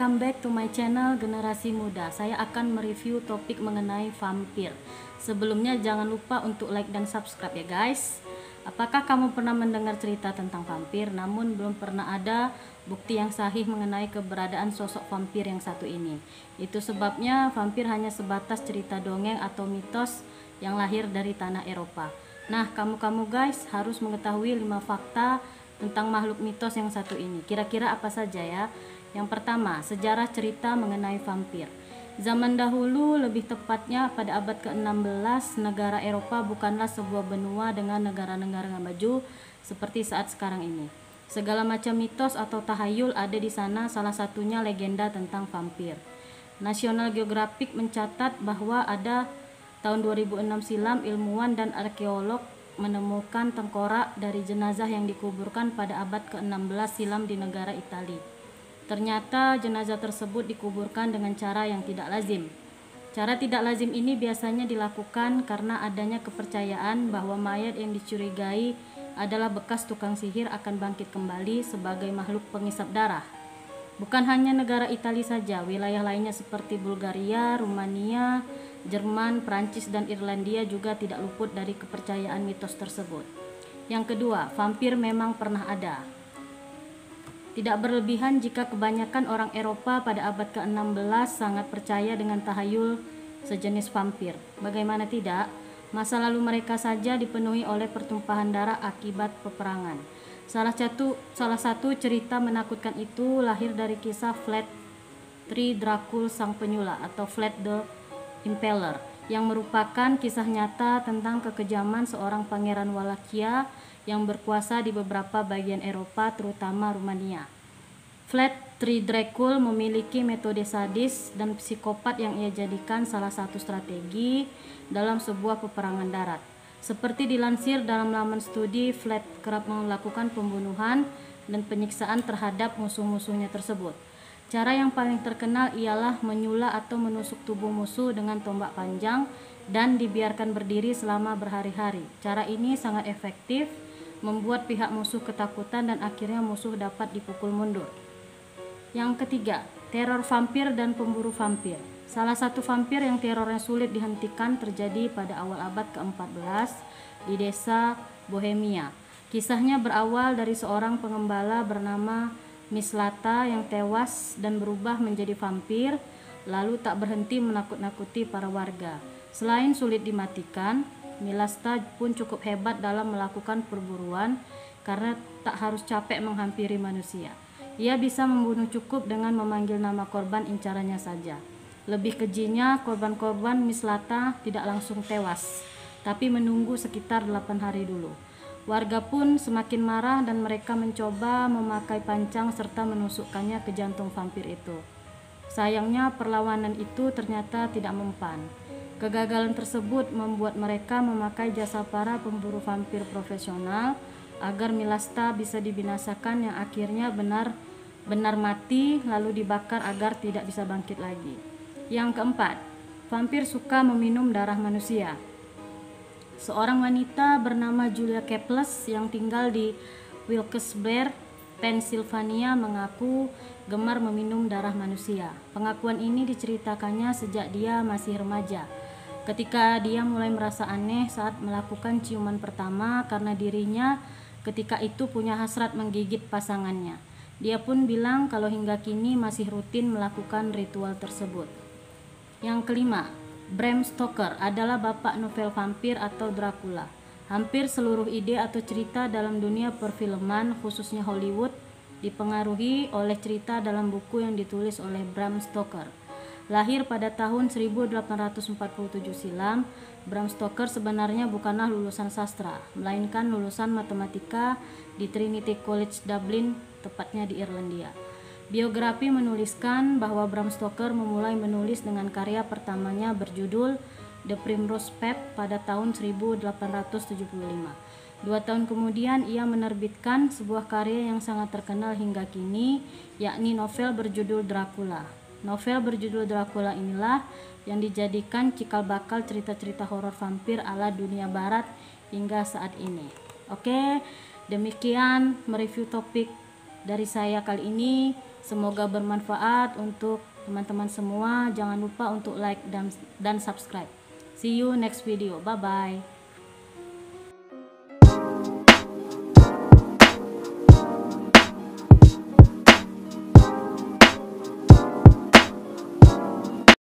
welcome back to my channel Generasi Muda. Saya akan mereview topik mengenai vampir. Sebelumnya jangan lupa untuk like dan subscribe ya guys. Apakah kamu pernah mendengar cerita tentang vampir namun belum pernah ada bukti yang sahih mengenai keberadaan sosok vampir yang satu ini? Itu sebabnya vampir hanya sebatas cerita dongeng atau mitos yang lahir dari tanah Eropa. Nah, kamu guys harus mengetahui 5 fakta tentang makhluk mitos yang satu ini. Kira-kira apa saja ya? Yang pertama, sejarah cerita mengenai vampir. Zaman dahulu, lebih tepatnya pada abad ke-16, negara Eropa bukanlah sebuah benua dengan negara-negara maju seperti saat sekarang ini. Segala macam mitos atau tahayul ada di sana, salah satunya legenda tentang vampir. National Geographic mencatat bahwa ada tahun 2006 silam ilmuwan dan arkeolog menemukan tengkorak dari jenazah yang dikuburkan pada abad ke-16 silam di negara Italia. Ternyata jenazah tersebut dikuburkan dengan cara yang tidak lazim. Cara tidak lazim ini biasanya dilakukan karena adanya kepercayaan bahwa mayat yang dicurigai adalah bekas tukang sihir akan bangkit kembali sebagai makhluk pengisap darah. Bukan hanya negara Italia saja, wilayah lainnya seperti Bulgaria, Rumania, Jerman, Prancis, dan Irlandia juga tidak luput dari kepercayaan mitos tersebut. Yang kedua, vampir memang pernah ada. Tidak berlebihan jika kebanyakan orang Eropa pada abad ke-16 sangat percaya dengan tahayul sejenis vampir. Bagaimana tidak? Masa lalu mereka saja dipenuhi oleh pertumpahan darah akibat peperangan. Salah satu cerita menakutkan itu lahir dari kisah Vlad III Dracul Sang Penyulah atau Vlad the Impaler, yang merupakan kisah nyata tentang kekejaman seorang pangeran Wallachia yang berkuasa di beberapa bagian Eropa, terutama Rumania. Vlad III Dracul memiliki metode sadis dan psikopat yang ia jadikan salah satu strategi dalam sebuah peperangan darat. Seperti dilansir dalam laman studi, Vlad kerap melakukan pembunuhan dan penyiksaan terhadap musuh-musuhnya tersebut. Cara yang paling terkenal ialah menyula atau menusuk tubuh musuh dengan tombak panjang dan dibiarkan berdiri selama berhari-hari. Cara ini sangat efektif, membuat pihak musuh ketakutan dan akhirnya musuh dapat dipukul mundur. Yang ketiga, teror vampir dan pemburu vampir. Salah satu vampir yang terornya sulit dihentikan terjadi pada awal abad ke-14 di desa Bohemia. Kisahnya berawal dari seorang pengembala bernama Mislata yang tewas dan berubah menjadi vampir, lalu tak berhenti menakut-nakuti para warga. Selain sulit dimatikan, Milasta pun cukup hebat dalam melakukan perburuan karena tak harus capek menghampiri manusia. Ia bisa membunuh cukup dengan memanggil nama korban incarannya saja. Lebih kejinya, korban-korban Mislata tidak langsung tewas, tapi menunggu sekitar 8 hari dulu. Warga pun semakin marah dan mereka mencoba memakai pancang serta menusukkannya ke jantung vampir itu. Sayangnya perlawanan itu ternyata tidak mempan. Kegagalan tersebut membuat mereka memakai jasa para pemburu vampir profesional agar Milasta bisa dibinasakan, yang akhirnya benar-benar mati lalu dibakar agar tidak bisa bangkit lagi. Yang keempat, vampir suka meminum darah manusia. Seorang wanita bernama Julia Keples yang tinggal di Wilkes-Barre, Pennsylvania mengaku gemar meminum darah manusia. Pengakuan ini diceritakannya sejak dia masih remaja. Ketika dia mulai merasa aneh saat melakukan ciuman pertama karena dirinya ketika itu punya hasrat menggigit pasangannya. Dia pun bilang kalau hingga kini masih rutin melakukan ritual tersebut. Yang kelima, Bram Stoker adalah bapak novel vampir atau Dracula. Hampir seluruh ide atau cerita dalam dunia perfilman, khususnya Hollywood, dipengaruhi oleh cerita dalam buku yang ditulis oleh Bram Stoker. Lahir pada tahun 1847 silam, Bram Stoker sebenarnya bukanlah lulusan sastra, melainkan lulusan matematika di Trinity College Dublin, tepatnya di Irlandia. Biografi menuliskan bahwa Bram Stoker memulai menulis dengan karya pertamanya berjudul The Primrose Path pada tahun 1875. 2 tahun kemudian ia menerbitkan sebuah karya yang sangat terkenal hingga kini, yakni novel berjudul Dracula. Novel berjudul Dracula inilah yang dijadikan cikal bakal cerita-cerita horor vampir ala dunia barat hingga saat ini. Oke, demikian mereview topik dari saya kali ini. Semoga bermanfaat untuk teman-teman semua. Jangan lupa untuk like dan subscribe. See you next video. Bye bye.